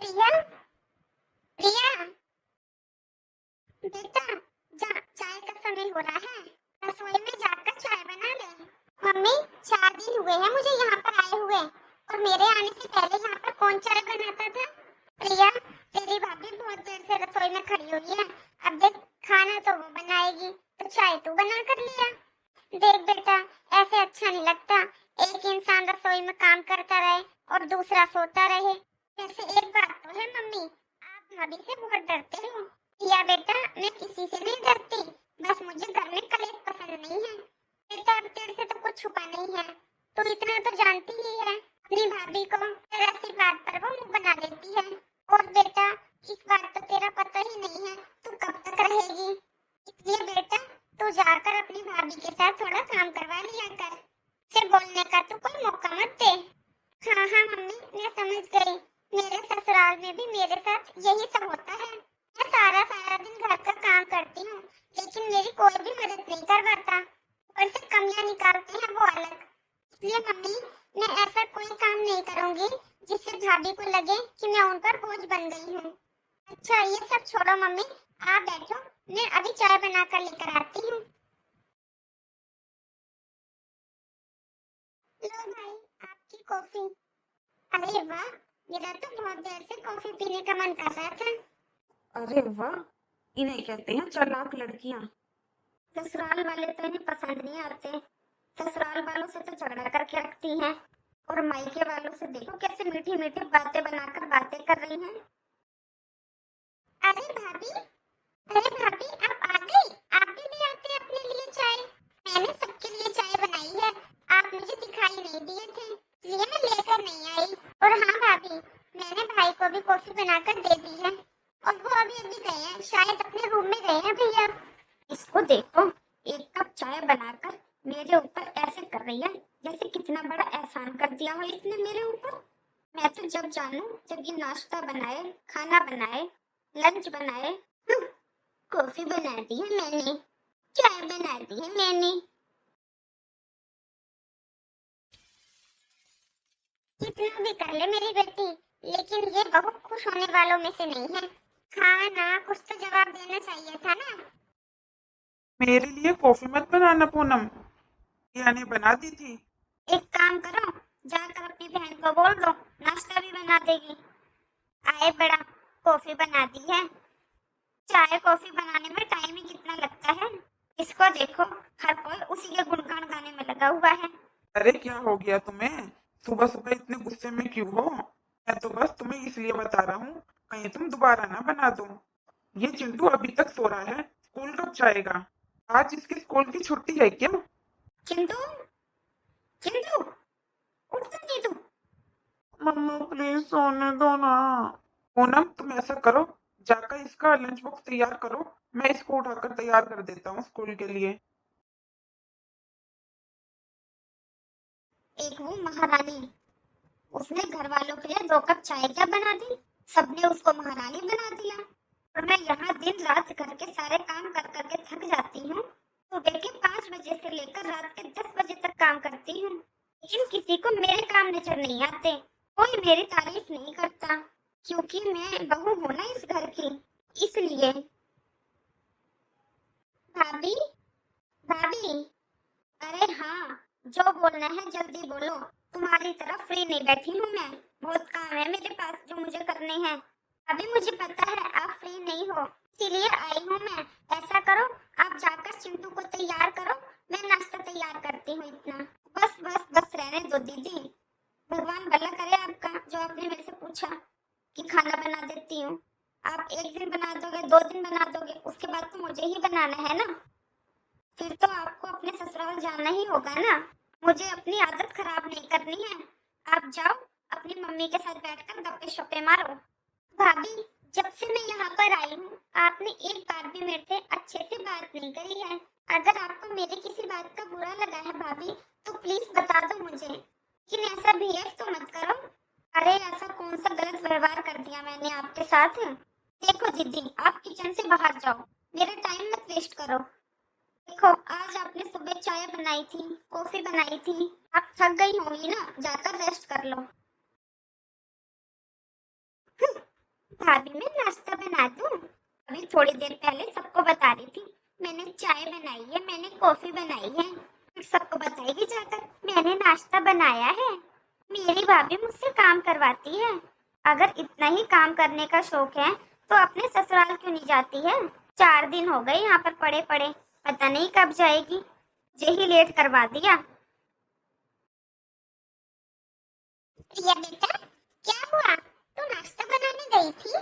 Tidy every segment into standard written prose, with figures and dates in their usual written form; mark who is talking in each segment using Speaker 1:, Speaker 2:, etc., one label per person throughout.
Speaker 1: प्रिया, प्रिया, बेटा, जा चाय का समय हो रहा है। रसोई में जाकर चाय बना ले। मम्मी, 4 दिन हुए हैं मुझे यहाँ पर आए हुए, और मेरे आने से पहले यहाँ पर कौन चाय बनाता था? प्रिया, तेरी भाभी बहुत देर से रसोई में खड़ी हुई है। अब देख, खाना तो वो बनाएगी, तो चाय तू बना कर लिया। देख बेटा, ऐसे अच्छा नहीं लगता। एक इंसान रसोई में काम करता रहे और दूसरा सोता रहे। वैसे एक बात तो है मम्मी, आप भाभी से बहुत डरते हो। या बेटा, मैं किसी से नहीं डरती, बस मुझे घर में कलेश पसंद नहीं है। बेटा, अब तेरे से तो कुछ छुपा नहीं है, तू इतना तो जानती ही है। अपनी भाभी को जरा सी बात पर वो मुंह बना देती है। और बेटा, इस बात तो तेरा पता ही नहीं है तू कब तक रहेगी। इसलिए बेटा, तू जाकर अपनी भाभी के साथ थोड़ा काम करवा लिया कर। से बोलने का तू कोई मौका मत दे। हाँ हाँ मम्मी, मैं समझ गई। मेरे ससुराल में भी मेरे साथ यही सब होता है। मैं सारा सारा दिन घर का काम करती हूँ, लेकिन मेरी कोई भी मदद नहीं करवाता। ऊपर से कमियां निकालते हैं वो अलग। इसलिए मम्मी, मैं ऐसा कोई काम नहीं करूंगी जिससे भाभी को लगे कि मैं उन पर बोझ बन गई हूँ। अच्छा, ये सब छोड़ो मम्मी, आप बैठो, मैं अभी चाय बनाकर लेकर आती हूँ। लो भाई, आपकी कॉफी। अरे वाह, मेरा तो बहुत देर से कॉफी पीने का मन कर रहा था।
Speaker 2: अरे वाह, इन्हें कहते हैं चालाक लड़कियां।
Speaker 1: ससुराल वाले तो इन्हें पसंद नहीं आते। ससुराल वालों से तो झगड़ा करके रखती हैं, और मायके वालों से देखो कैसे मीठी मीठी बातें बनाकर बातें कर रही हैं। अरे भाभी, अरे भाभी, आप आ गई। आप भी ले आते अपने लिए चाय। मैंने सबके लिए चाय बनाई है, आप मुझे दिखाई नहीं दिए थे, इसलिए मैं लेकर नहीं आई। और हाँ भाभी, मैंने भाई को भी कॉफी बनाकर दे दी है, और वो अभी अभी गए हैं, शायद अपने रूम में गए हैं भैया। इसको देखो, एक कप चाय बनाकर मेरे ऊपर ऐसे कर रही है जैसे कितना बड़ा एहसान कर दिया हो इसने मेरे ऊपर। मैं तो जब जानू जब ये नाश्ता बनाए, खाना बनाए, लंच बनाए। कॉफी बना दी है मैंने, चाय बना दी है मैंने। कितना भी कर ले मेरी बेटी, लेकिन ये बहुत खुश होने वालों में से नहीं है। हाँ ना, कुछ तो जवाब देना चाहिए था ना।
Speaker 3: मेरे लिए कॉफी मत बनाना पूनम, प्रिया ने बना दी थी।
Speaker 1: एक काम करो, जाकर अपनी बहन को बोल दो, नाश्ता भी बना देगी। आए बड़ा, कॉफी बना दी है। चाय कॉफी बनाने में टाइम ही कितना लगता है। इसको देखो, हर कोई उसी के गुणगान गाने में लगा हुआ है।
Speaker 3: अरे क्या हो गया तुम्हें, सुबह सुबह इतने गुस्से में क्यों हो? मैं तो बस तुम्हें इसलिए बता रहा हूँ, कहीं तुम दोबारा ना बना दो। ये चिंटू अभी तक सो रहा है, स्कूल कब जाएगा? आज इसके स्कूल की छुट्टी है क्या?
Speaker 1: चिंटू, चिंटू, उठ तो नहीं तू।
Speaker 3: मम्मा प्लीज सोने दो ना। पूनम, तुम ऐसा करो, जाकर इसका लंच बॉक्स तैयार करो, मैं इसको उठाकर तैयार कर देता हूँ स्कूल के लिए।
Speaker 1: एक वो महारानी, उसने घर वालों के लिए 2 कप चाय क्या बना दी। सबने उसको महारानी बना दिया। और मैं यहाँ दिन रात घर के सारे काम कर करके थक जाती हूँ। सुबह के 5 बजे से लेकर रात के 10 बजे तक काम करती हूँ, लेकिन किसी को मेरे काम नजर नहीं आते। कोई मेरी तारीफ नहीं करता, क्योंकि मैं बहू हूँ ना इस घर की, इसलिए। भाभी, भाभी, अरे हाँ, जो बोलना है जल्दी बोलो। तुम्हारी तरफ फ्री नहीं बैठी हूँ मैं, बहुत काम है मेरे पास जो मुझे करने हैं। अभी मुझे पता है आप फ्री नहीं हो, इसीलिए आई हूँ मैं। ऐसा करो, आप जाकर चिंटू को तैयार करो, मैं नाश्ता तैयार करती हूँ इतना। बस बस बस, रहने दो दीदी। भगवान भला करे आपका, जो आपने मेरे से पूछा कि खाना बना देती हूँ। आप एक दिन बना दोगे, 2 दिन बना दोगे, उसके बाद तो मुझे ही बनाना है ना। फिर तो आपको अपने ससुराल जाना ही होगा ना। मुझे अपनी आदत खराब नहीं करनी है। आप जाओ, अपनी मम्मी के साथ बैठकर गप्पे शप्पे मारो। भाभी, जब से मैं यहाँ पर आई हूँ, आपने एक बार भी मेरे से अच्छे से बात नहीं करी है। अगर आपको मेरी किसी बात का बुरा लगा है भाभी, तो प्लीज बता दो मुझे, लेकिन ऐसा बिहेव तो मत करो। अरे ऐसा कौन सा गलत व्यवहार कर दिया मैंने आपके साथ? देखो दीदी, आप किचन से बाहर जाओ, मेरा टाइम मत वेस्ट करो। देखो, आज आपने सुबह चाय बनाई थी, कॉफी बनाई थी, आप थक गई होंगी ना, जाकर रेस्ट कर लो। भाभी मैं नाश्ता बना दूं? अभी थोड़ी देर पहले सबको बता रही थी मैंने चाय बनाई है, मैंने कॉफी बनाई है। फिर सबको बताएगी जाकर मैंने नाश्ता बनाया है। मेरी भाभी मुझसे काम करवाती है। अगर इतना ही काम करने का शौक है तो अपने ससुराल क्यों नहीं जाती है? 4 दिन हो गए यहाँ पर पड़े पड़े, पता नहीं कब जाएगी। यही लेट करवा दिया। प्रिया बेटा, क्या हुआ? तू नाश्ता बनाने गई थी?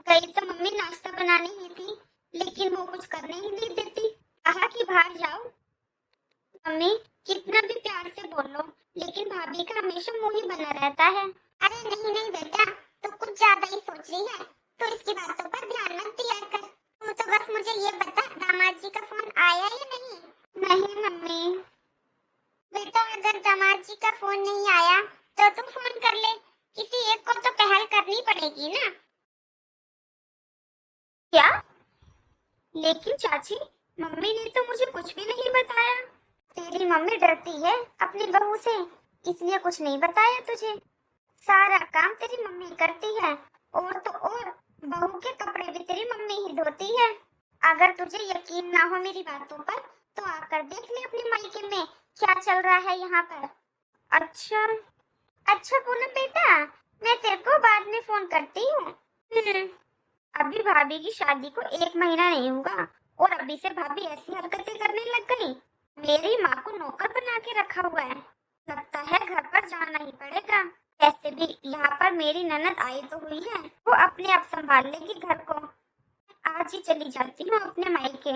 Speaker 1: गई तो मम्मी नाश्ता बनाने ही थी, लेकिन वो कुछ करने ही नहीं देती। कहा कि बाहर जाओ। मम्मी कितना भी प्यार से बोलो, लेकिन भाभी का हमेशा मुंह ही बना रहता है। अरे नहीं नहीं बेटा, तू कुछ ज्यादा ही सोच रही है। तो इसकी बातों पर ध्यान मत दिया कर। तू तो बस मुझे ये बता, दामाद जी का फोन आया या नहीं? नहीं मम्मी। बेटा अगर दामाद जी का फोन नहीं आया तो तू फोन कर ले। किसी एक को तो पहल करनी पड़ेगी ना। क्या? लेकिन चाची, मम्मी ने तो मुझे कुछ भी नहीं बताया। तेरी मम्मी डरती है अपनी बहू से, इसलिए कुछ नहीं बताया तुझे। सारा काम तेरी मम्मी करती है, और तो और बहू के कपड़े भी तेरी मम्मी ही धोती है। अगर तुझे यकीन ना हो मेरी बातों पर तो आकर देख ले अपनी मायके में क्या चल रहा है यहाँ पर। अच्छा अच्छा पूनम बेटा, मैं तेरे को बाद में फोन करती हूँ। अभी भाभी की शादी को 1 महीना नहीं हुआ और अभी से भाभी ऐसी हरकतें करने लग गई। मेरी माँ को नौकर बना के रखा हुआ है। लगता है घर पर जाना ही पड़ेगा। ऐसे भी यहाँ पर मेरी ननद आई तो हुई है, वो अपने आप संभाल लेगी घर को। आज ही चली जाती हूँ अपने मायके।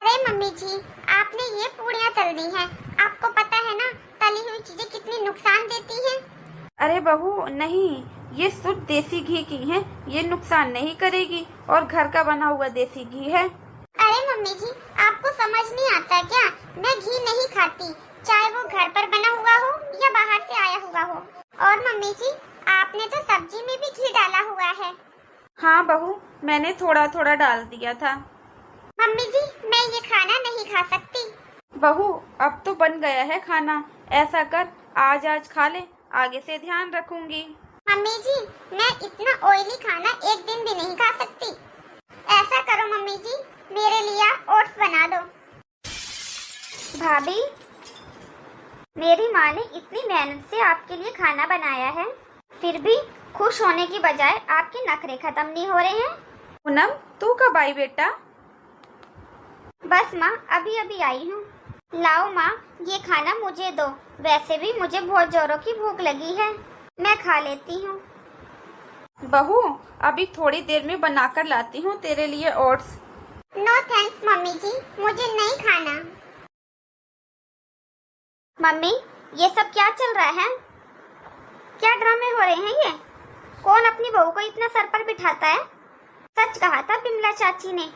Speaker 1: अरे मम्मी जी, आपने ये पूड़ियाँ तल दी हैं। आपको पता है ना तली हुई चीजें कितनी नुकसान देती हैं।
Speaker 2: अरे बहू नहीं, ये शुद्ध देसी घी की है, ये नुकसान नहीं करेगी और घर का बना हुआ देसी घी है।
Speaker 1: अरे मम्मी जी, आपको समझ नहीं आता क्या? मैं घी नहीं खाती, चाहे वो घर पर बना हुआ हो या बाहर से आया हुआ हो। और मम्मी जी, आपने तो सब्जी में भी घी डाला हुआ है।
Speaker 2: हाँ बहू, मैंने थोड़ा थोड़ा डाल दिया था।
Speaker 1: मम्मी जी, मैं ये खाना नहीं खा सकती।
Speaker 2: बहू अब तो बन गया है खाना, ऐसा कर आज खा ले, आगे से ध्यान रखूंगी।
Speaker 1: मम्मी जी, मैं इतना ऑयली खाना एक दिन भी नहीं खा सकती। ऐसा करो मम्मी जी, मेरे लिए ओट्स बना दो। भाभी, मेरी माँ ने इतनी मेहनत से आपके लिए खाना बनाया है, फिर भी खुश होने की बजाय आपके नखरे खत्म नहीं हो रहे हैं।
Speaker 2: पूनम तू कब आई बेटा?
Speaker 1: बस माँ अभी अभी आई हूँ। लाओ माँ, ये खाना मुझे दो। वैसे भी मुझे बहुत जोरों की भूख लगी है, मैं खा लेती हूँ।
Speaker 2: बहू अभी थोड़ी देर में बनाकर लाती हूँ तेरे लिए ओट्स।
Speaker 1: नो थैंक्स मम्मी जी, मुझे नहीं खाना। मम्मी, ये सब क्या चल रहा है? क्या ड्रामे हो रहे हैं ये? कौन अपनी बहू को इतना सर पर बिठाता है? सच कहा था बिमला चाची ने।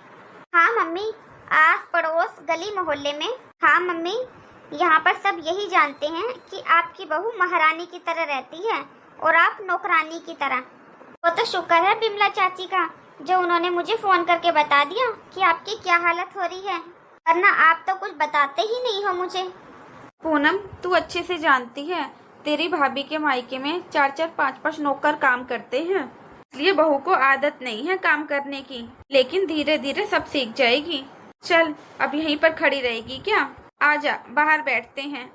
Speaker 1: हाँ मम्मी, आस पड़ोस गली मोहल्ले में। हाँ मम्मी, यहाँ पर सब यही जानते हैं कि आपकी बहू महारानी की तरह रहती है और आप नौकरानी की तरह। वो तो शुक्र है बिमला चाची का जो उन्होंने मुझे फोन करके बता दिया कि आपकी क्या हालत हो रही है, वरना आप तो कुछ बताते ही नहीं हो मुझे।
Speaker 2: पूनम तू अच्छे से जानती है तेरी भाभी के मायके में 4-4 5-5 नौकर काम करते हैं, इसलिए बहू को आदत नहीं है काम करने की, लेकिन धीरे धीरे सब सीख जाएगी। चल अब यहीं पर खड़ी रहेगी क्या? आजा बाहर बैठते हैं।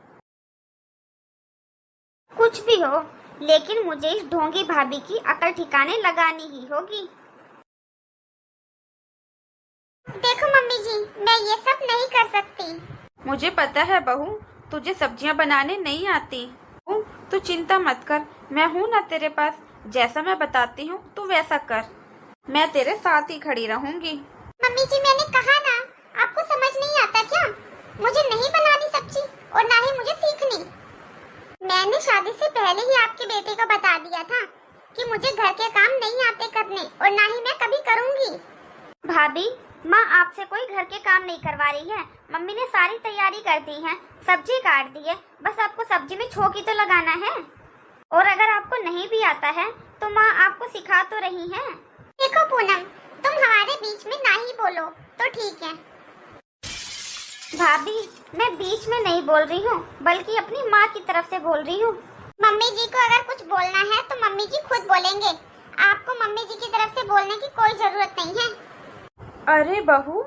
Speaker 1: कुछ भी हो, लेकिन मुझे इस ढोंगी भाभी की अकल ठिकाने लगानी ही होगी। देखो मम्मी जी, मैं ये सब नहीं कर सकती।
Speaker 2: मुझे पता है बहू, तुझे सब्जियां बनाने नहीं आती। तू चिंता मत कर, मैं हूँ ना तेरे पास। जैसा मैं बताती हूँ तू वैसा कर, मैं तेरे साथ ही खड़ी रहूंगी।
Speaker 1: मम्मी जी, मैंने कहा ना, आपको समझ नहीं आता क्या? मुझे नहीं बनानी सब्जी और ना ही मुझे सीखनी। मैंने शादी से पहले ही आपके बेटे को बता दिया था कि मुझे घर के काम नहीं आते करने और ना ही मैं कभी करूंगी। भाभी, माँ आपसे कोई घर के काम नहीं करवा रही है। मम्मी ने सारी तैयारी कर दी है, सब्जी काट दी है, बस आपको सब्जी में छोंक ही तो लगाना है। और अगर आपको नहीं भी आता है तो माँ आपको सिखा तो रही है। देखो पूनम, तुम हमारे बीच में ना ही बोलो तो ठीक है। भाभी, मैं बीच में नहीं बोल रही हूँ, बल्कि अपनी माँ की तरफ से बोल रही हूँ। मम्मी जी को अगर कुछ बोलना है तो मम्मी जी खुद बोलेंगे। आपको मम्मी जी की तरफ से बोलने की कोई जरूरत नहीं है।
Speaker 2: अरे बहू,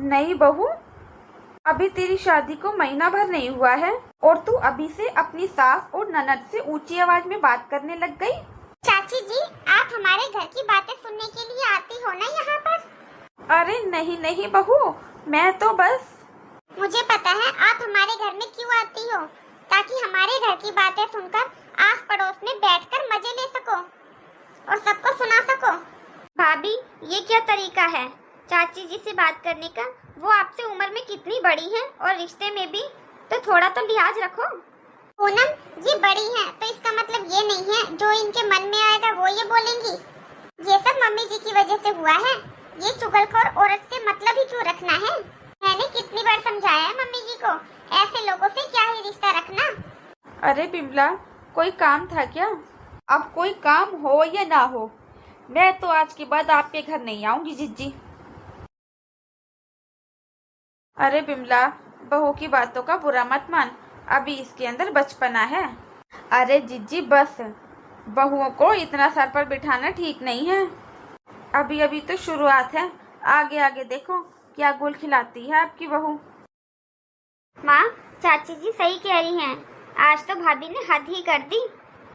Speaker 2: नई बहू, अभी तेरी शादी को महीना भर नहीं हुआ है और तू अभी से अपनी सास और ननद से ऊंची आवाज में बात करने लग गई।
Speaker 1: चाची जी, आप हमारे घर की बातें सुनने के लिए आती हो ना यहाँ पर?
Speaker 2: अरे नहीं नहीं बहू, मैं तो बस।
Speaker 1: मुझे पता है आप हमारे घर में क्यों आती हो, ताकि हमारे घर की बातें सुनकर आस पड़ोस में बैठकर मजे ले सको और सबको सुना सको।
Speaker 4: भाभी, ये क्या तरीका है चाची जी से बात करने का? वो आपसे उम्र में कितनी बड़ी हैं और रिश्ते में भी, तो थोड़ा तो लिहाज रखो।
Speaker 1: पूनम, ये बड़ी है तो इसका मतलब ये नहीं है जो इनके मन में आएगा वो ये बोलेंगी। ये सब मम्मी जी की वजह से हुआ है। ये चुगलखोर औरत से मतलब ही क्यों रखना है? मैंने कितनी बार समझाया है मम्मी जी को, ऐसे लोगों से क्या ही रिश्ता रखना।
Speaker 2: अरे बिमला, कोई काम था क्या? अब कोई काम हो या ना हो, मैं तो आज के बाद आपके घर नहीं आऊंगी जिज्जी। अरे बिमला, बहू की बातों का बुरा मत मान, अभी इसके अंदर बचपना है। अरे जिज्जी बस, बहुओं को इतना सर पर बिठाना ठीक नहीं है। अभी अभी तो शुरुआत है, आगे आगे देखो क्या गुल खिलाती है आपकी बहू।
Speaker 4: माँ, चाची जी सही कह रही हैं, आज तो भाभी ने हद ही कर दी।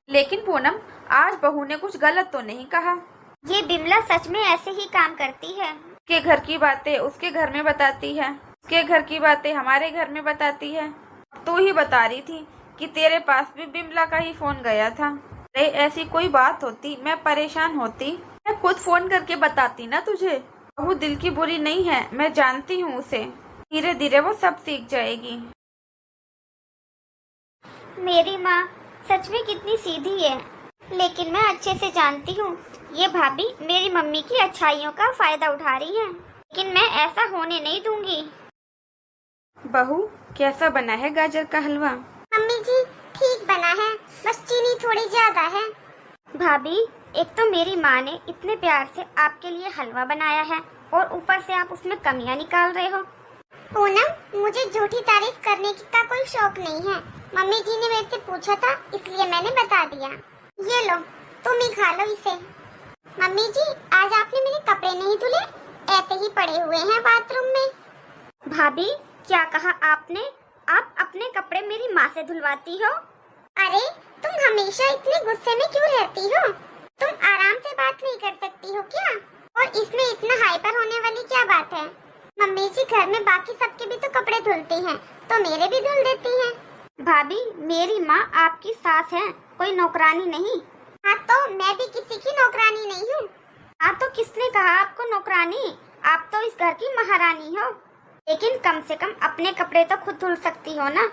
Speaker 2: लेकिन पूनम, आज बहू ने कुछ गलत तो नहीं कहा।
Speaker 4: ये बिमला सच में ऐसे ही काम करती है।
Speaker 2: के घर की बातें उसके घर में बताती है, उसके घर की बातें हमारे घर में बताती है। तू ही बता रही थी कि तेरे पास भी बिमला का ही फोन गया था। अरे ऐसी कोई बात होती, मैं परेशान होती, मैं खुद फोन करके बताती ना तुझे। बहू दिल की बुरी नहीं है, मैं जानती हूँ उसे, धीरे धीरे वो सब सीख जाएगी।
Speaker 4: मेरी माँ सच में कितनी सीधी है, लेकिन मैं अच्छे से जानती हूँ ये भाभी मेरी मम्मी की अच्छाइयों का फायदा उठा रही है, लेकिन मैं ऐसा होने नहीं दूंगी।
Speaker 2: बहू, कैसा बना है गाजर का हलवा?
Speaker 1: मम्मी जी, ठीक बना है, बस चीनी थोड़ी ज्यादा है।
Speaker 4: भाभी, एक तो मेरी माँ ने इतने प्यार से आपके लिए हलवा बनाया है और ऊपर से आप उसमें कमियां निकाल रहे हो।
Speaker 1: पूनम, मुझे झूठी तारीफ करने का कोई शौक नहीं है। मम्मी जी ने मेरे से पूछा था, इसलिए मैंने बता दिया। ये लो, तुम ही खा लो इसे। मम्मी जी, आज आपने मेरे कपड़े नहीं धुले, ऐसे ही पड़े हुए हैं बाथरूम में।
Speaker 4: भाभी, क्या कहा आपने? आप अपने कपड़े मेरी माँ से धुलवाती हो?
Speaker 1: अरे, तुम हमेशा इतने गुस्से में क्यों रहती हो? तुम आराम से बात नहीं कर सकती हो क्या? और इसमें इतना हाइपर होने वाली क्या बात है? मम्मी जी घर में बाकी सबके भी तो कपड़े धुलती हैं, तो मेरे भी धुल देती हैं।
Speaker 4: भाभी, मेरी माँ आपकी सास है, कोई नौकरानी नहीं।
Speaker 1: हाँ, तो मैं भी किसी की नौकरानी नहीं हूँ।
Speaker 4: हाँ, तो किसने कहा आपको नौकरानी? आप तो इस घर की महारानी हो, लेकिन कम से कम अपने कपड़े तो खुद धुल सकती हो ना।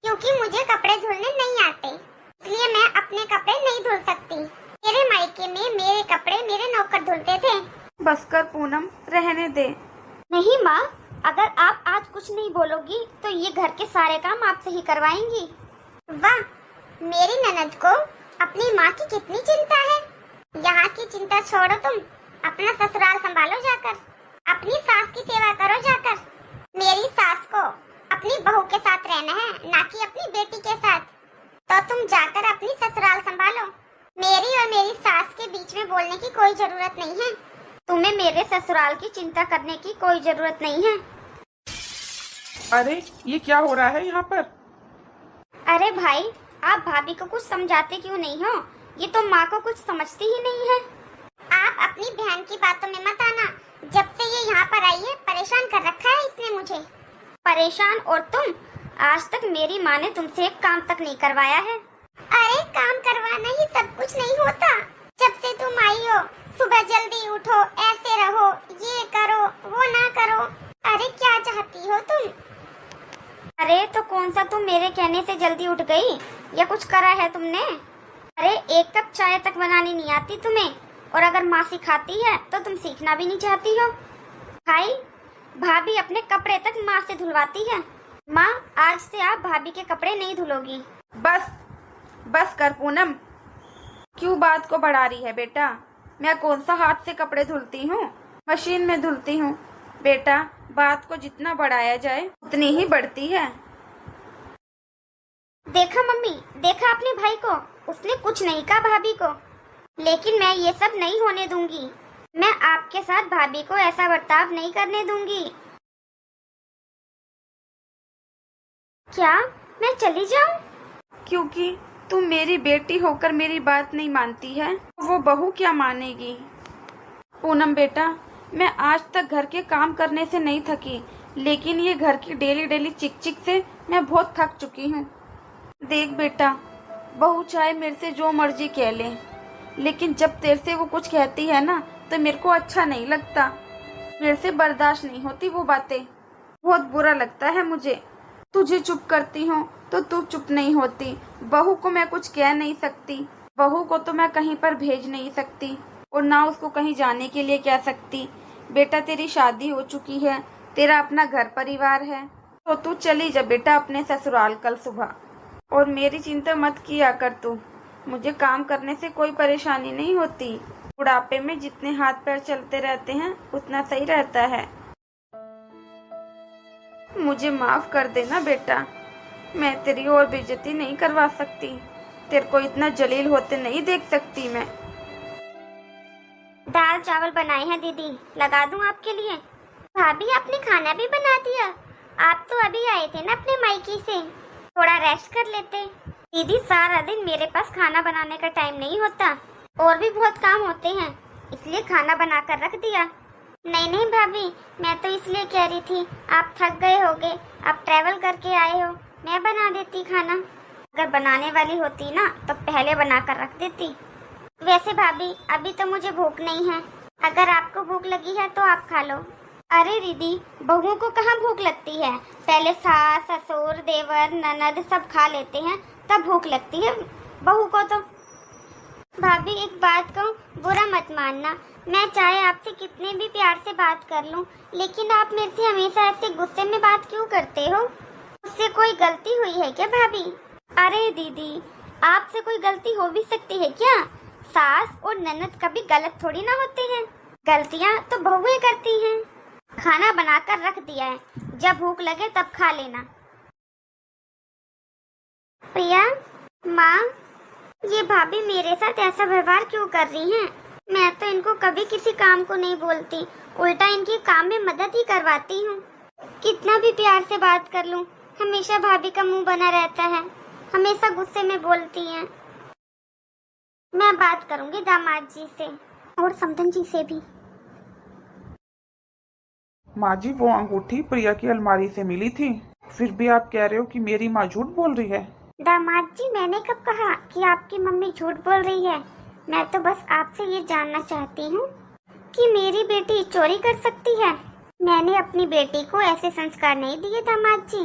Speaker 1: क्योंकि मुझे कपड़े धुलने नहीं आते, इसलिए मैं अपने कपड़े नहीं धुल सकती। मेरे मायके में मेरे कपड़े मेरे नौकर धुलते थे।
Speaker 2: बस कर पूनम, रहने दे।
Speaker 4: नहीं माँ, अगर आप आज कुछ नहीं बोलोगी तो ये घर के सारे काम आपसे ही करवाएंगी।
Speaker 1: वाह, मेरी ननद को अपनी माँ की कितनी चिंता है। यहाँ की चिंता छोड़ो, तुम अपना ससुराल संभालो जाकर, अपनी सास की सेवा करो जाकर। मेरी सास को अपनी बहू के साथ रहना है, ना कि अपनी बेटी के साथ। तो तुम जाकर अपनी ससुराल संभालो। मेरी और मेरी सास के बीच में बोलने की कोई जरूरत नहीं है।
Speaker 4: तुम्हें मेरे ससुराल की चिंता करने की कोई जरूरत नहीं है।
Speaker 3: अरे ये क्या हो रहा है यहाँ पर?
Speaker 4: अरे भाई, आप भाभी को कुछ समझाते क्यों नहीं हो? ये तो माँ को कुछ समझती ही नहीं है।
Speaker 1: आप अपनी बहन की बातों में मत आना। जब से ये यहाँ पर आई है, परेशान कर रखा है इसने मुझे।
Speaker 4: परेशान? और तुम? आज तक मेरी माँ ने तुमसे एक काम तक नहीं करवाया है।
Speaker 1: अरे, काम करवाना ही सब कुछ नहीं होता। जब से तुम आई हो, सुबह जल्दी उठो, ऐसे रहो, ये करो, वो ना करो। अरे क्या चाहती हो तुम?
Speaker 4: अरे तो कौन सा तुम मेरे कहने से जल्दी उठ गई या कुछ करा है तुमने? अरे एक कप चाय तक बनानी नहीं आती तुम्हें, और अगर माँ सिखाती है तो तुम सीखना भी नहीं चाहती हो। भाई, भाभी अपने कपड़े तक माँ से धुलवाती है। माँ, आज से आप भाभी के कपड़े नहीं धुलोगी।
Speaker 2: बस बस कर पूनम, क्यों बात को बढ़ा रही है बेटा? मैं कौन सा हाथ से कपड़े धुलती हूँ? मशीन में धुलती हूँ। बेटा, बात को जितना बढ़ाया जाए उतनी ही बढ़ती है।
Speaker 4: देखा मम्मी, देखा अपने भाई को, उसने कुछ नहीं कहा भाभी को। लेकिन मैं ये सब नहीं होने दूंगी। मैं आपके साथ भाभी को ऐसा बर्ताव नहीं करने दूंगी। क्या मैं चली जाऊं?
Speaker 2: क्योंकि तुम मेरी बेटी होकर मेरी बात नहीं मानती है, वो बहू क्या मानेगी। पूनम बेटा, मैं आज तक घर के काम करने से नहीं थकी, लेकिन ये घर की डेली डेली चिक चिक से मैं बहुत थक चुकी हूँ। देख बेटा, बहू चाहे मेरे से जो मर्जी कह ले, लेकिन जब तेरे से वो कुछ कहती है ना तो मेरे को अच्छा नहीं लगता। मेरे से बर्दाश्त नहीं होती वो बातें, बहुत बुरा लगता है मुझे। तुझे चुप करती हूँ तो तू चुप नहीं होती। बहू को मैं कुछ कह नहीं सकती, बहू को तो मैं कहीं पर भेज नहीं सकती और ना उसको कहीं जाने के लिए कह सकती। बेटा तेरी शादी हो चुकी है, तेरा अपना घर परिवार है, तो तू चली जा बेटा अपने ससुराल कल सुबह। और मेरी चिंता मत किया कर तू, मुझे काम करने से कोई परेशानी नहीं होती। बुढ़ापे में जितने हाथ पैर चलते रहते हैं उतना सही रहता है। मुझे माफ कर देना बेटा, मैं तेरी और बेइज्जती नहीं करवा सकती, तेरे को इतना जलील होते नहीं देख सकती मैं।
Speaker 4: दाल चावल बनाए हैं दीदी, लगा दूं आपके लिए? भाभी आपने खाना भी बना दिया? आप तो अभी आए थे ना अपने मायके से, थोड़ा रेस्ट कर लेते। दीदी सारा दिन मेरे पास खाना बनाने का टाइम नहीं होता, और भी बहुत काम होते हैं, इसलिए खाना बना कर रख दिया। नहीं नहीं भाभी, मैं तो इसलिए कह रही थी आप थक गए होगे, आप ट्रैवल करके आए हो, मैं बना देती खाना। अगर बनाने वाली होती ना तो पहले बना कर रख देती। वैसे भाभी अभी तो मुझे भूख नहीं है, अगर आपको भूख लगी है तो आप खा लो। अरे दीदी, बहुओं को कहाँ भूख लगती है, पहले सास ससुर देवर ननद सब खा लेते हैं तब भूख लगती है बहू को। तो भाभी एक बात कहूँ, बुरा मत मानना, मैं चाहे आपसे कितने भी प्यार से बात कर लूँ, लेकिन आप मेरे से हमेशा ऐसे गुस्से में बात क्यों करते हो? उससे कोई गलती हुई है क्या भाभी? अरे दीदी, आपसे कोई गलती हो भी सकती है क्या? सास और ननद कभी गलत थोड़ी ना होते हैं, गलतियाँ तो बहुएं करती हैं। खाना बनाकर रख दिया है, जब भूख लगे तब खा लेना। प्रिया माँ, ये भाभी मेरे साथ ऐसा व्यवहार क्यों कर रही हैं? मैं तो इनको कभी किसी काम को नहीं बोलती, उल्टा इनके काम में मदद ही करवाती हूँ। कितना भी प्यार से बात कर लूँ, हमेशा भाभी का मुंह बना रहता है, हमेशा गुस्से में बोलती हैं। मैं बात करूंगी दामाद जी से और समधन जी से भी।
Speaker 3: माँ जी, वो अंगूठी प्रिया की अलमारी से मिली थी, फिर भी आप कह रहे हो कि मेरी माँ झूठ बोल रही है।
Speaker 4: दामाद जी, मैंने कब कहा कि आपकी मम्मी झूठ बोल रही है? मैं तो बस आपसे ये जानना चाहती हूँ कि मेरी बेटी चोरी कर सकती है। मैंने अपनी बेटी को ऐसे संस्कार नहीं दिए दामाद जी,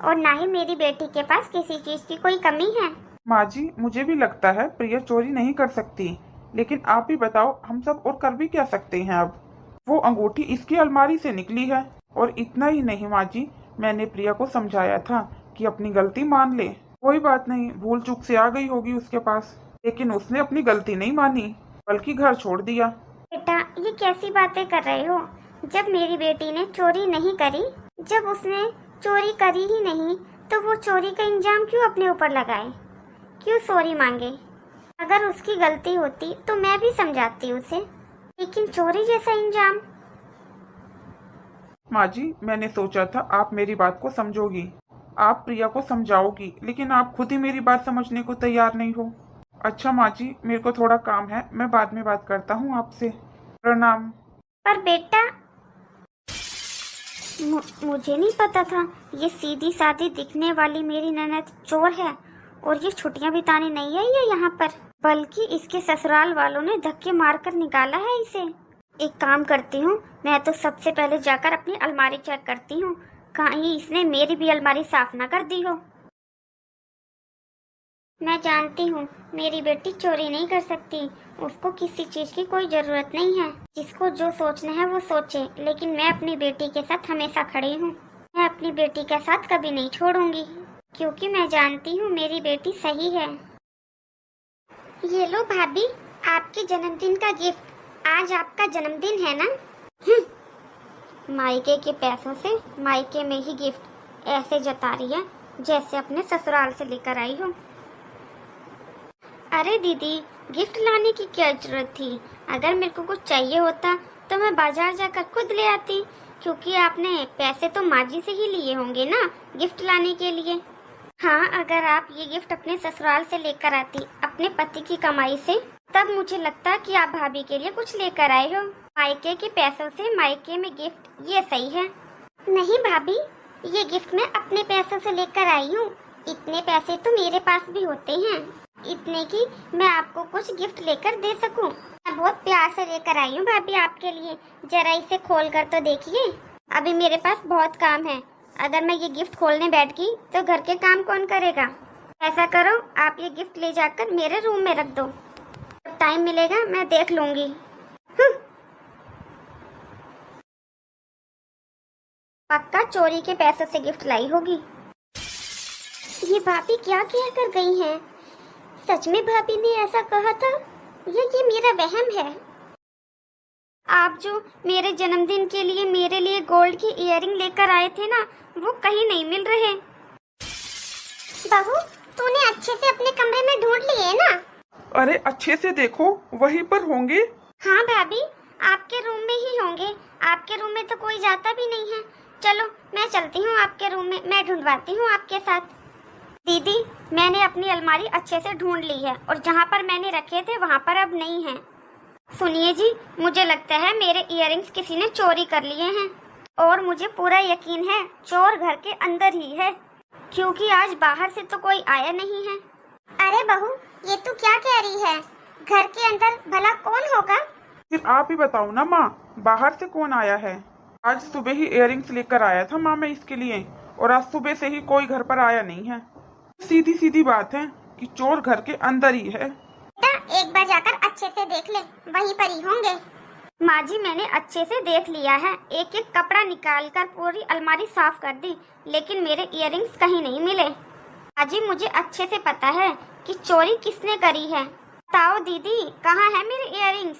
Speaker 4: और ना ही मेरी बेटी के पास किसी चीज की कोई कमी है।
Speaker 3: माँ जी, मुझे भी लगता है प्रिया चोरी नहीं कर सकती, लेकिन आप ही बताओ हम सब और कर भी क्या सकते हैं। अब वो अंगूठी इसकी अलमारी से निकली है, और इतना ही नहीं माँ जी, मैंने प्रिया को समझाया था कि अपनी गलती मान ले, कोई बात नहीं, भूल चूक से आ गई होगी उसके पास, लेकिन उसने अपनी गलती नहीं मानी बल्कि घर छोड़ दिया।
Speaker 4: बेटा, ये कैसी बातें कर रहे हो? जब मेरी बेटी ने चोरी नहीं करी, जब उसने चोरी करी ही नहीं, तो वो चोरी का इंजाम क्यों अपने ऊपर लगाए, क्यों सॉरी मांगे? अगर उसकी गलती होती तो मैं भी समझाती उसे, लेकिन चोरी जैसा इंजाम।
Speaker 3: माँ जी, मैंने सोचा था आप मेरी बात को समझोगी, आप प्रिया को समझाओगी, लेकिन आप खुद ही मेरी बात समझने को तैयार नहीं हो। अच्छा माँ जी, मेरे को थोड़ा काम है, मैं बाद में बात करता हूँ आपसे। प्रणाम।
Speaker 4: पर बेटा, मुझे नहीं पता था ये सीधी सादी दिखने वाली मेरी ननद चोर है, और ये छुट्टियां बिताने नहीं आई है यहाँ पर, बल्कि इसके ससुराल वालों ने धक्के मारकर निकाला है इसे। एक काम करती हूँ, मैं तो सबसे पहले जाकर अपनी अलमारी चेक करती हूँ, कहीं इसने मेरी भी अलमारी साफ ना कर दी हो। मैं जानती हूँ मेरी बेटी चोरी नहीं कर सकती, उसको किसी चीज की कोई जरूरत नहीं है, जिसको जो सोचना है वो सोचे, लेकिन मैं अपनी बेटी के साथ हमेशा खड़ी हूँ। मैं अपनी बेटी का साथ कभी नहीं छोड़ूंगी, क्योंकि मैं जानती हूँ मेरी बेटी सही है। ये लो भाभी, आपके जन्मदिन का गिफ्ट। आज आपका जन्मदिन है ना? मायके के पैसों से मायके में ही गिफ्ट, ऐसे जता रही है जैसे अपने ससुराल से लेकर आई हो। अरे दीदी, गिफ्ट लाने की क्या जरूरत थी? अगर मेरे को कुछ चाहिए होता तो मैं बाजार जाकर खुद ले आती, क्योंकि आपने पैसे तो माँ जी से ही लिए होंगे ना गिफ्ट लाने के लिए। हाँ, अगर आप ये गिफ्ट अपने ससुराल से लेकर आती अपने पति की कमाई से, तब मुझे लगता कि आप भाभी के लिए कुछ लेकर आए हो। मायके के पैसों से मायके में गिफ्ट, ये सही है।
Speaker 1: नहीं भाभी, ये गिफ्ट मैं अपने पैसों से लेकर आई हूँ। इतने पैसे तो मेरे पास भी होते हैं, इतने कि मैं आपको कुछ गिफ्ट लेकर दे सकूं। मैं बहुत प्यार से लेकर आई हूँ भाभी आपके लिए। जरा इसे खोल कर तो देखिए। अभी मेरे पास बहुत काम है। अगर मैं ये गिफ्ट खोलने बैठ गई तो घर के काम कौन करेगा? ऐसा करो, आप ये गिफ्ट ले जाकर मेरे रूम में रख दो। जब टाइम मिलेगा मैं देख लूंगी।
Speaker 4: पक्का चोरी के पैसों से गिफ्ट लाई होगी।
Speaker 1: ये भाभी क्या कह कर गई हैं? सच में भाभी ने ऐसा कहा था या ये मेरा वहम है?
Speaker 4: आप जो मेरे जन्मदिन के लिए मेरे लिए गोल्ड की इयररिंग लेकर आए थे ना, वो कहीं नहीं मिल रहे।
Speaker 1: बहू, तूने अच्छे से अपने कमरे में ढूंढ लिए ना?
Speaker 3: अरे अच्छे से देखो, वहीं पर होंगे।
Speaker 1: हाँ भाभी, आपके रूम में ही होंगे। आपके रूम में तो कोई जाता भी नहीं है। चलो मैं चलती हूँ आपके रूम में, मैं ढूंढवाती हूँ आपके साथ।
Speaker 4: दीदी, मैंने अपनी अलमारी अच्छे से ढूंढ ली है और जहाँ पर मैंने रखे थे वहाँ पर अब नहीं है। सुनिए जी, मुझे लगता है मेरे इयररिंग्स किसी ने चोरी कर लिए हैं, और मुझे पूरा यकीन है चोर घर के अंदर ही है, क्योंकि आज बाहर से तो कोई आया नहीं है।
Speaker 1: अरे बहू, ये तू क्या कह रही है? घर के अंदर भला कौन होगा?
Speaker 3: फिर आप ही बताओ ना माँ, बाहर से कौन आया है? आज सुबह ही इयररिंग्स लेकर आया था माँ मैं इसके लिए, और आज सुबह से ही कोई घर पर आया नहीं है। सीधी सीधी बात है कि चोर घर के अंदर ही है।
Speaker 1: बेटा, एक बार जाकर अच्छे से देख ले, वहीं पर ही होंगे।
Speaker 4: माँ जी, मैंने अच्छे से देख लिया है, एक एक कपड़ा निकाल कर पूरी अलमारी साफ कर दी, लेकिन मेरे इयररिंग्स कहीं नहीं मिले। माँ जी, मुझे अच्छे से पता है कि चोरी किसने करी है। बताओ दीदी, कहाँ है मेरे इयररिंग्स?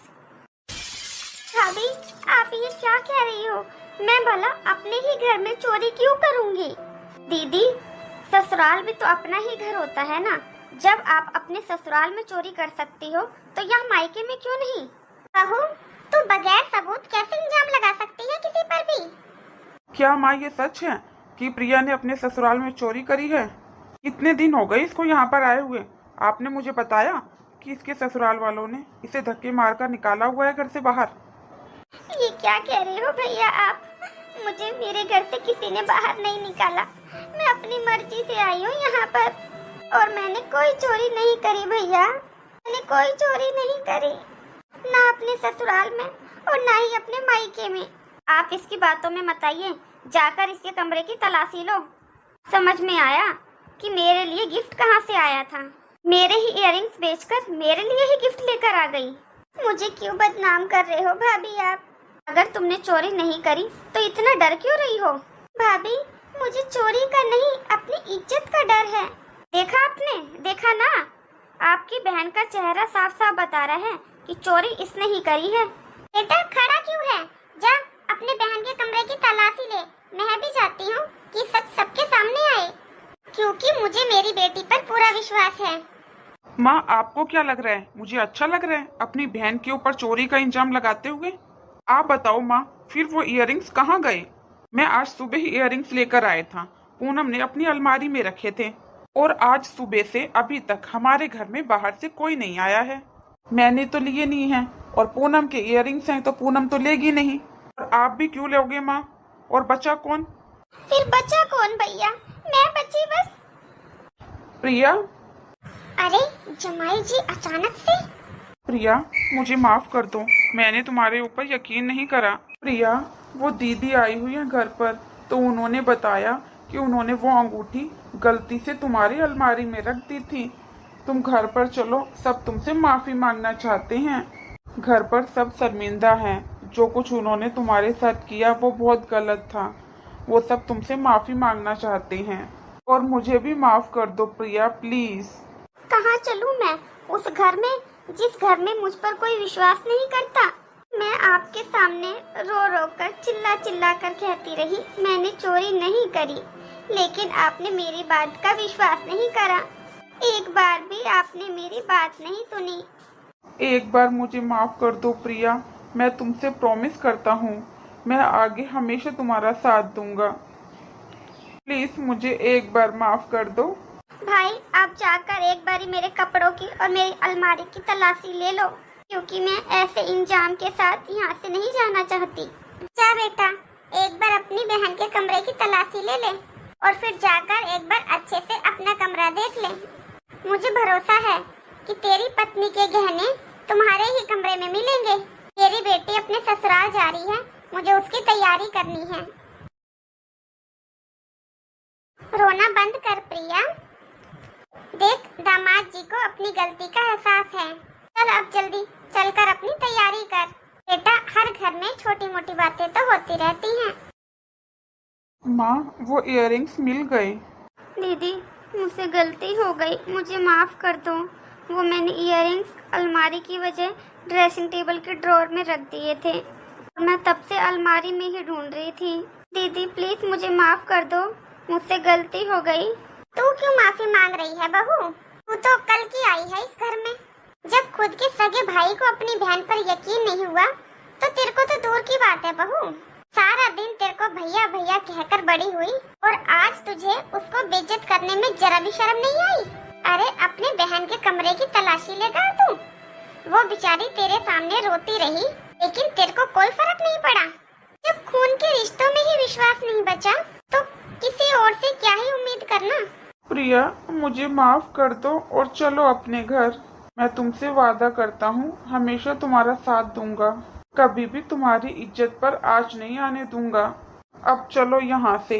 Speaker 1: भाभी, आप ये क्या कह रही हो? मैं भला अपने ही घर में चोरी क्यों करूंगी?
Speaker 4: दीदी, ससुराल भी तो अपना ही घर होता है ना। जब आप अपने ससुराल में चोरी कर सकती हो तो यहाँ मायके में क्यों नहीं?
Speaker 1: बहू, तू बगैर सबूत कैसे इल्जाम लगा सकती है किसी पर भी?
Speaker 3: क्या माँ ये सच है कि प्रिया ने अपने ससुराल में चोरी करी है? कितने दिन हो गए इसको यहाँ पर आए हुए? आपने मुझे बताया कि इसके ससुराल वालों ने इसे धक्के मारकर निकाला हुआ है घर से बाहर।
Speaker 1: ये क्या कह रहे हो भैया आप? मुझे मेरे घर से किसी ने बाहर नहीं निकाला। मैं अपनी मर्जी से आई हूँ यहाँ पर, और मैंने कोई चोरी नहीं करी भैया। मैंने कोई चोरी नहीं करी, ना अपने ससुराल में और ना ही अपने मायके में।
Speaker 4: आप इसकी बातों में मत आइए, जाकर इसके कमरे की तलाशी लो। समझ में आया कि मेरे लिए गिफ्ट कहाँ से आया था। मेरे ही इयररिंग्स बेचकर मेरे लिए ही गिफ्ट लेकर आ गई।
Speaker 1: मुझे क्यों बदनाम कर रहे हो भाभी आप?
Speaker 4: अगर तुमने चोरी नहीं करी तो इतना डर क्यों रही हो?
Speaker 1: भाभी, मुझे चोरी का नहीं, अपनी इज्जत का डर है।
Speaker 4: देखा आपने, देखा ना, आपकी बहन का चेहरा साफ साफ बता रहा है कि चोरी इसने ही करी है।
Speaker 1: बेटा, खड़ा क्यों है? जा अपने बहन के कमरे की तलाशी ले। मैं भी चाहती हूँ कि सच सबके सामने आए, क्योंकि मुझे मेरी बेटी पर पूरा विश्वास है।
Speaker 3: माँ, आपको क्या लग रहा है? मुझे अच्छा लग रहा है अपनी बहन के ऊपर चोरी का इल्जाम लगाते हुए? आप बताओ माँ, फिर वो इयररिंग्स कहाँ गए? मैं आज सुबह ही इयररिंग्स लेकर आया था, पूनम ने अपनी अलमारी में रखे थे, और आज सुबह से अभी तक हमारे घर में बाहर से कोई नहीं आया है। मैंने तो लिए नहीं है, और पूनम के इयररिंग्स हैं तो पूनम तो लेगी नहीं, और आप भी क्यों लोगे माँ? और बचा कौन?
Speaker 1: फिर बचा कौन भैया? मैं बची बस।
Speaker 3: प्रिया।
Speaker 1: अरे जमाई जी, अचानक से?
Speaker 3: प्रिया, मुझे माफ कर दो, मैंने तुम्हारे ऊपर यकीन नहीं करा। प्रिया, वो दीदी आई हुई है घर पर, तो उन्होंने बताया कि उन्होंने वो अंगूठी गलती से तुम्हारी अलमारी में रख दी थी। तुम घर पर चलो, सब तुमसे माफी मांगना चाहते हैं। घर पर सब शर्मिंदा हैं, जो कुछ उन्होंने तुम्हारे साथ किया वो बहुत गलत था। वो सब तुमसे माफी मांगना चाहते हैं, और मुझे भी माफ कर दो प्रिया, प्लीज।
Speaker 1: कहाँ चलूँ मैं? उस घर में जिस घर में मुझ पर कोई विश्वास नहीं करता। मैं आपके सामने रो रो कर चिल्ला चिल्ला कर कहती रही मैंने चोरी नहीं करी, लेकिन आपने मेरी बात का विश्वास नहीं करा। एक बार भी आपने मेरी बात नहीं सुनी।
Speaker 3: एक बार मुझे माफ कर दो प्रिया, मैं तुमसे प्रॉमिस करता हूँ मैं आगे हमेशा तुम्हारा साथ दूंगा। प्लीज मुझे एक बार माफ कर दो।
Speaker 4: भाई आप जाकर एक बारी मेरे कपड़ों की और मेरी अलमारी की तलाशी ले लो, क्योंकि मैं ऐसे इंजाम के साथ यहाँ से नहीं जाना चाहती।
Speaker 1: जा बेटा, एक बार अपनी बहन के कमरे की तलाशी ले ले और फिर जाकर एक बार अच्छे से अपना कमरा देख ले। मुझे भरोसा है कि तेरी पत्नी के गहने तुम्हारे ही कमरे में मिलेंगे। तेरी बेटी अपने ससुराल जा रही है, मुझे उसकी तैयारी करनी है। रोना बंद कर प्रिया। देख, दामाद जी को अपनी गलती का एहसास है। चल अब जल्दी चलकर अपनी तैयारी कर। बेटा, हर घर में छोटी मोटी बातें तो होती रहती हैं।
Speaker 3: माँ, वो इयररिंग्स मिल गए।
Speaker 4: दीदी मुझसे गलती हो गई, मुझे माफ़ कर दो। वो मैंने इयररिंग्स अलमारी की वजह ड्रेसिंग टेबल के ड्रॉर में रख दिए थे। मैं तब से अलमारी में ही ढूंढ रही थी। दीदी प्लीज मुझे माफ़ कर दो, मुझसे गलती हो गई।
Speaker 1: तू क्यों माफी मांग रही है बहू? तू तो कल की आई है इस घर में। जब खुद के सगे भाई को अपनी बहन पर यकीन नहीं हुआ तो तेरे को तो दूर की बात है बहू। सारा दिन तेरे को भैया भैया कहकर बड़ी हुई और आज तुझे उसको बेइज्जत करने में जरा भी शर्म नहीं आई। अरे अपने बहन के कमरे की तलाशी लेगा तू। वो बेचारी तेरे सामने रोती रही, लेकिन तेरे को कोई फर्क नहीं पड़ा। जब खून के रिश्तों में ही विश्वास नहीं बचा तो किसी और से क्या ही उम्मीद करना।
Speaker 3: प्रिया, मुझे माफ कर दो और चलो अपने घर। मैं तुमसे वादा करता हूँ हमेशा तुम्हारा साथ दूंगा, कभी भी तुम्हारी इज्जत पर आँच नहीं आने दूंगा। अब चलो यहाँ से।